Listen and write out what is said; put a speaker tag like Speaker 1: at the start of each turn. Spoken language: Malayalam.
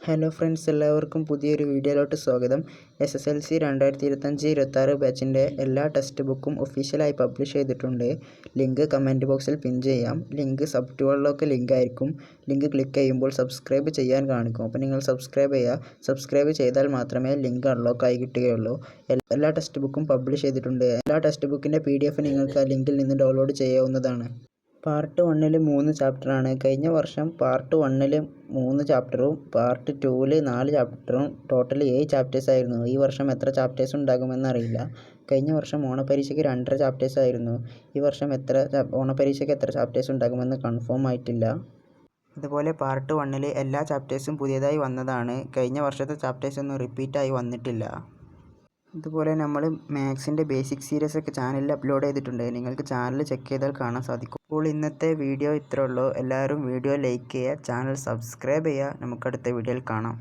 Speaker 1: ഹലോ ഫ്രണ്ട്സ്, എല്ലാവർക്കും പുതിയൊരു വീഡിയോയിലോട്ട് സ്വാഗതം. SSLC 2025-26 ബാച്ചിൻ്റെ എല്ലാ ടെക്സ്റ്റ് ബുക്കും ഒഫീഷ്യലായി പബ്ലിഷ് ചെയ്തിട്ടുണ്ട്. ലിങ്ക് കമൻറ്റ് ബോക്സിൽ പിൻ ചെയ്യാം. ലിങ്ക് സബ് ടൂളിലൊക്കെ ലിങ്ക് ആയിരിക്കും. ലിങ്ക് ക്ലിക്ക് ചെയ്യുമ്പോൾ സബ്സ്ക്രൈബ് ചെയ്യാൻ കാണിക്കും. അപ്പോൾ നിങ്ങൾ സബ്സ്ക്രൈബ് ചെയ്യുക. സബ്സ്ക്രൈബ് ചെയ്താൽ മാത്രമേ ലിങ്ക് അൺലോക്ക് ആയി കിട്ടുകയുള്ളൂ. എല്ലാ ടെക്സ്റ്റ് ബുക്കും പബ്ലിഷ് ചെയ്തിട്ടുണ്ട്. എല്ലാ ടെക്സ്റ്റ് ബുക്കിൻ്റെ PDF നിങ്ങൾക്ക് ആ ലിങ്കിൽ നിന്ന് ഡൗൺലോഡ് ചെയ്യാവുന്നതാണ്. പാർട്ട് 1 3 ചാപ്റ്ററാണ്. കഴിഞ്ഞ വർഷം പാർട്ട് 1 3 ചാപ്റ്ററും പാർട്ട് 2 4 ചാപ്റ്ററും ടോട്ടൽ 7 ചാപ്റ്റേഴ്സ് ആയിരുന്നു. ഈ വർഷം എത്ര ചാപ്റ്റേഴ്സ് ഉണ്ടാകുമെന്നറിയില്ല. കഴിഞ്ഞ വർഷം ഓണപരീക്ഷയ്ക്ക് 2.5 ചാപ്റ്റേഴ്സ് ആയിരുന്നു. ഈ വർഷം ഓണപരീക്ഷയ്ക്ക് എത്ര ചാപ്റ്റേഴ്സ് ഉണ്ടാകുമെന്ന് കൺഫേം ആയിട്ടില്ല. അതുപോലെ പാർട്ട് 1 എല്ലാ ചാപ്റ്റേഴ്സും പുതിയതായി വന്നതാണ്. കഴിഞ്ഞ വർഷത്തെ ചാപ്റ്റേഴ്സൊന്നും റിപ്പീറ്റായി വന്നിട്ടില്ല. ഇതുപോലെ നമ്മൾ മാത്സിൻ്റെ ബേസിക് സീരീസ് ഒക്കെ ചാനലിൽ അപ്ലോഡ് ചെയ്തിട്ടുണ്ട്. നിങ്ങൾക്ക് ചാനൽ ചെക്ക് ചെയ്താൽ കാണാൻ സാധിക്കും. അപ്പോൾ ഇന്നത്തെ വീഡിയോ ഇത്രേ ഉള്ളൂ. എല്ലാവരും വീഡിയോ ലൈക്ക് ചെയ്യുക, ചാനൽ സബ്സ്ക്രൈബ് ചെയ്യുക. നമുക്ക് അടുത്ത വീഡിയോയിൽ കാണാം.